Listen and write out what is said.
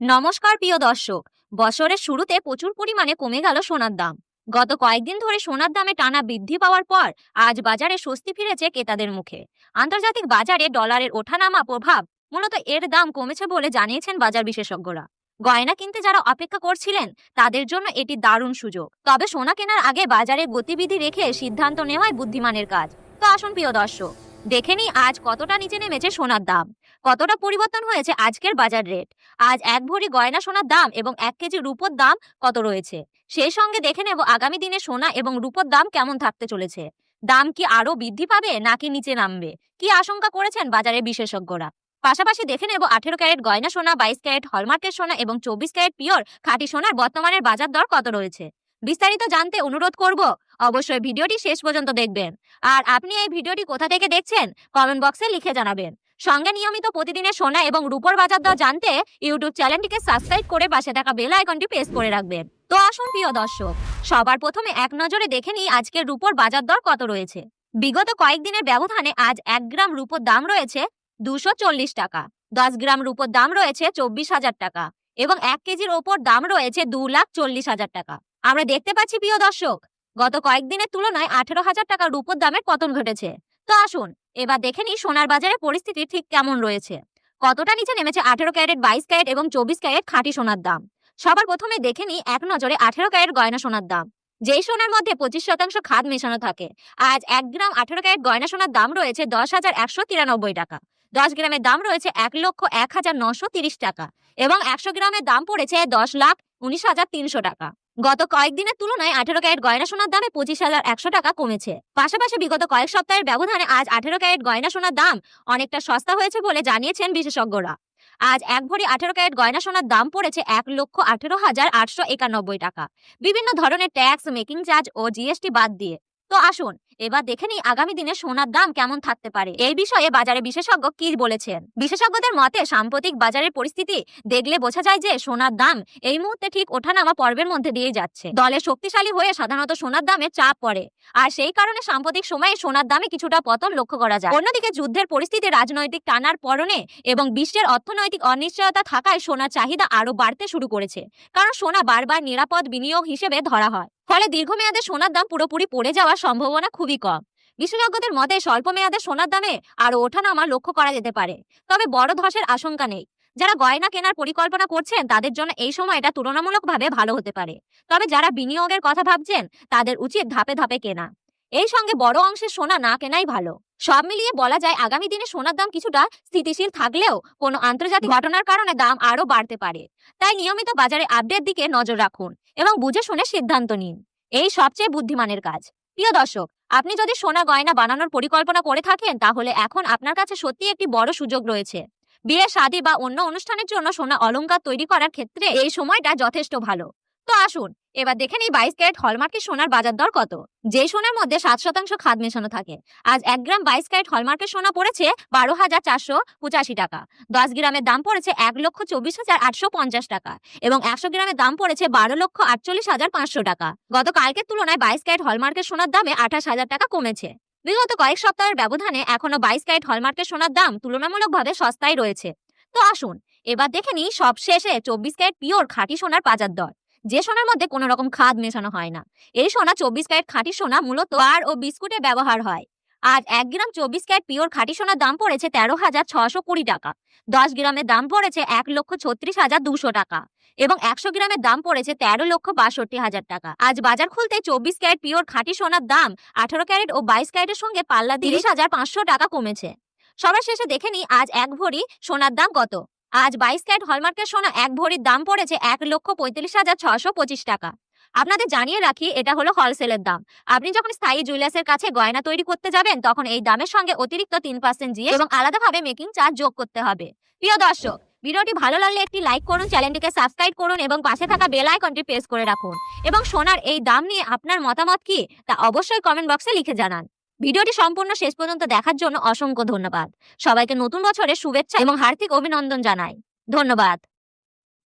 নমস্কার প্রিয় দর্শক। বছরের শুরুতে প্রচুর পরিমাণে কমে গেল সোনার দাম। গত কয়েকদিন ধরে সোনার দামে টানা বৃদ্ধি পাওয়ার পর আজ বাজারে স্বস্তি ফিরেছে ক্রেতাদের মুখে। আন্তর্জাতিক বাজারে ডলারের ওঠানামা প্রভাব মূলত এর দাম কমেছে বলে জানিয়েছেন বাজার বিশেষজ্ঞরা। গয়না কিনতে যারা অপেক্ষা করছিলেন তাদের জন্য এটি দারুণ সুযোগ। তবে সোনা কেনার আগে বাজারে গতিবিধি রেখে সিদ্ধান্ত নেওয়াই বুদ্ধিমানের কাজ। তো আসুন প্রিয় দর্শক, দেখে নিই আজ কতটা নিচে নেমেছে সোনার দাম, কতটা পরিবর্তন হয়েছে আজকের বাজার রেট। আজ এক ভরি গয়না সোনার দাম এবং 1 কেজি রূপোর দাম কত রয়েছে, সেই সঙ্গে দেখে নেব আগামী দিনে সোনা এবং রূপোর দাম কেমন থাকতে চলেছে। দাম কি আরো বৃদ্ধি পাবে নাকি নিচে নামবে, কি আশঙ্কা করেছেন বাজারের বিশেষজ্ঞরা। পাশাপাশি দেখে নেব 18 ক্যারেট গয়না সোনা, 22 ক্যারেট হলমার্কের সোনা এবং 24 ক্যারেট পিওর খাঁটি সোনার বর্তমানের বাজার দর কত রয়েছে। বিস্তারিত জানতে অনুরোধ করব অবশ্যই ভিডিওটি শেষ পর্যন্ত দেখবেন। আর আপনি এই ভিডিওটি কোথা থেকে দেখছেন কমেন্ট বক্সে লিখে জানাবেন। সঙ্গে নিয়মিত প্রতিদিনের সোনা এবং রূপোর বাজার দর জানতে ইউটিউব চ্যানেলটিকে সাবস্ক্রাইব করে পাশে থাকা বেল আইকনটি প্রেস করে রাখবেন। তো আসুন প্রিয় দর্শক, সবার প্রথমে এক নজরে দেখে নিই আজকের রূপোর বাজার দর কত রয়েছে। বিগত কয়েকদিনের ব্যবধানে আজ 1 গ্রাম রূপোর দাম রয়েছে 240 টাকা, 10 গ্রাম রূপোর দাম রয়েছে 24,000 টাকা এবং 1 কেজির ওপর দাম রয়েছে 2,40,000 টাকা। আমরা দেখতে পাচ্ছি প্রিয় দর্শক, গত কয়েকদিনের তুলনায় 18,000 টাকা রূপোর দামের পতন ঘটেছে। তো আসুন এবার দেখে নিই সোনার বাজারে পরিস্থিতি ঠিক কেমন রয়েছে, কতটা নিচে নেমেছে 18 ক্যারেট, 22 ক্যারেট এবং 24 ক্যারেট খাঁটি সোনার দাম। সবার প্রথমে দেখে নিই এক নজরে 18 ক্যারেট গয়না সোনার দাম। যেই সোনার মধ্যে 25% খাদ মেশানো থাকে, আজ 1 গ্রাম 18 ক্যারেট গয়না সোনার দাম রয়েছে 10,193 টাকা, 10 গ্রামের দাম রয়েছে 1,01,930 টাকা এবং 100 গ্রামের দাম পড়েছে 10,19,300 টাকা। গত কয়েকদিনের তুলনায় 18 ক্যারেট গয়না সোনার দামে 25,100 টাকা কমেছে। পাশাপাশি বিগত কয়েক সপ্তাহের ব্যবধানে আজ 18 ক্যারেট গয়না সোনার দাম অনেকটা সস্তা হয়েছে বলে জানিয়েছেন বিশেষজ্ঞরা। আজ এক ভরি 18 ক্যারেট গয়না সোনার দাম পড়েছে 1,18,891 টাকা, বিভিন্ন ধরনের ট্যাক্স, মেকিং চার্জ ও জিএসটি বাদ দিয়ে। তো আসুন এবার দেখে নিই আগামী দিনে সোনার দাম কেমন থাকতে পারে। এই বিষয়ে বাজারে বিশেষজ্ঞ কি বলেছেন। বিশেষজ্ঞদের মতে সাম্প্রতিক বাজারের পরিস্থিতি দেখলে বোঝা যায় যে সোনার দাম এই মুহূর্তে ঠিক ওঠানামা পর্বের মধ্যে দিয়ে যাচ্ছে। দলে শক্তিশালী হয়ে সাধারণত সোনার দামে চাপ পড়ে, আর সেই কারণে সাম্প্রতিক সময়ে সোনার দামে কিছুটা পতন লক্ষ্য করা যায়। অন্যদিকে যুদ্ধের পরিস্থিতি, রাজনৈতিক টানার পরনে এবং বিশ্বের অর্থনৈতিক অনিশ্চয়তা থাকায় সোনার চাহিদা আরো বাড়তে শুরু করেছে, কারণ সোনা বারবার নিরাপদ বিনিয়োগ হিসেবে ধরা হয়। ফলে দীর্ঘমেয়াদে সোনার দাম পুরোপুরি পড়ে যাওয়ার সম্ভাবনা খুবই কম। বিশেষজ্ঞদের মতে স্বল্প মেয়াদে সোনার দামে আরো ওঠানামা লক্ষ্য করা যেতে পারে, তবে বড় ধসের আশঙ্কা নেই। যারা গয়না কেনার পরিকল্পনা করছেন তাদের জন্য এই সময়টা তুলনামূলকভাবে ভালো হতে পারে, তবে যারা বিনিয়োগের কথা ভাবছেন তাদের উচিত ধাপে ধাপে কেনা। এই সঙ্গে বড় অংশের সোনা না কেনাই ভালো। সব মিলিয়ে বলা যায় আগামী দিনে সোনার দাম কিছুটা স্থিতিশীল থাকলেও কোনো আন্তর্জাতিক ঘটনার কারণে দাম আরো বাড়তে পারে। তাই নিয়মিত বাজারে আপডেট দিকে নজর রাখুন এবং বুঝে শুনে সিদ্ধান্ত নিন, এই সবচেয়ে বুদ্ধিমানের কাজ। প্রিয় দর্শক, আপনি যদি সোনা গয়না বানানোর পরিকল্পনা করে থাকেন তাহলে এখন আপনার কাছে সত্যি একটি বড় সুযোগ রয়েছে। বিয়ে, শাদী বা অন্য অনুষ্ঠানের জন্য সোনা অলংকার তৈরি করার ক্ষেত্রে এই সময়টা যথেষ্ট ভালো। তো আসুন এবার দেখে নিই 22 ক্যারেট হলমার্কের সোনার বাজার দর কত। যে সোনার মধ্যে 7% খাদ মেশানো থাকে, আজ 1 গ্রাম 22 ক্যারেট হলমার্কের সোনা পড়েছে 12,485 টাকা, 10 গ্রামের দাম পড়েছে 1,24,850 টাকা এবং 100 গ্রামের দাম পড়েছে 12,48,500 টাকা। গত কালকের তুলনায় 22 ক্যারেট হলমার্কের সোনার দামে 28,000 টাকা কমেছে। বিগত কয়েক সপ্তাহের ব্যবধানে এখনো 22 ক্যারেট হলমার্কের সোনার দাম তুলনামূলকভাবে সস্তায় রয়েছে। তো আসুন এবার দেখে নিই সবশেষে 24 ক্যারেট পিওর খাঁটি সোনার বাজার দর, যে সোনার মধ্যে কোনো রকম খাদ মেশানো হয় না। এই সোনা 24 ক্যারেট খাঁটি সোনা মূলত বার ও বিস্কুটে ব্যবহার হয়। আজ 1 গ্রাম 24 ক্যারেট পিওর খাঁটি সোনার দাম পড়েছে 13,620 টাকা, 10 গ্রামের দাম পড়েছে 1,36,200 টাকা এবং 100 গ্রামের দাম পড়েছে 13,62,000 টাকা। আজ বাজার খুলতে 24 ক্যারেট পিওর খাঁটি সোনার দাম 18 ক্যারেট ও 22 ক্যারেটের সঙ্গে পাল্লা 30,500 টাকা কমেছে। সবার শেষে দেখে নিই আজ এক ভরি সোনার দাম কত। আজ 22 ক্যারেট হলমার্কের সোনা এক ভরির দাম পড়েছে 1,35,625 টাকা। আপনাদের জানিয়ে রাখি এটা হলো হোলসেলের দাম। আপনি যখন স্থায়ী জুয়েলার্সের কাছে গয়না তৈরি করতে যাবেন তখন এই দামের সঙ্গে অতিরিক্ত 3% জিএসটি এবং আলাদাভাবে মেকিং চার্জ যোগ করতে হবে। প্রিয় দর্শক, ভিডিওটি ভালো লাগলে একটি লাইক করুন, চ্যানেলটিকে সাবস্ক্রাইব করুন এবং পাশে থাকা বেল আইকনটি প্রেস করে রাখুন এবং সোনার এই দাম নিয়ে আপনার মতামত কি তা অবশ্যই কমেন্ট বক্সে লিখে জানান। ভিডিওটি সম্পূর্ণ শেষ পর্যন্ত দেখার জন্য অসংখ্য ধন্যবাদ। সবাইকে নতুন বছরের শুভেচ্ছা এবং হার্দিক অভিনন্দন জানাই। ধন্যবাদ।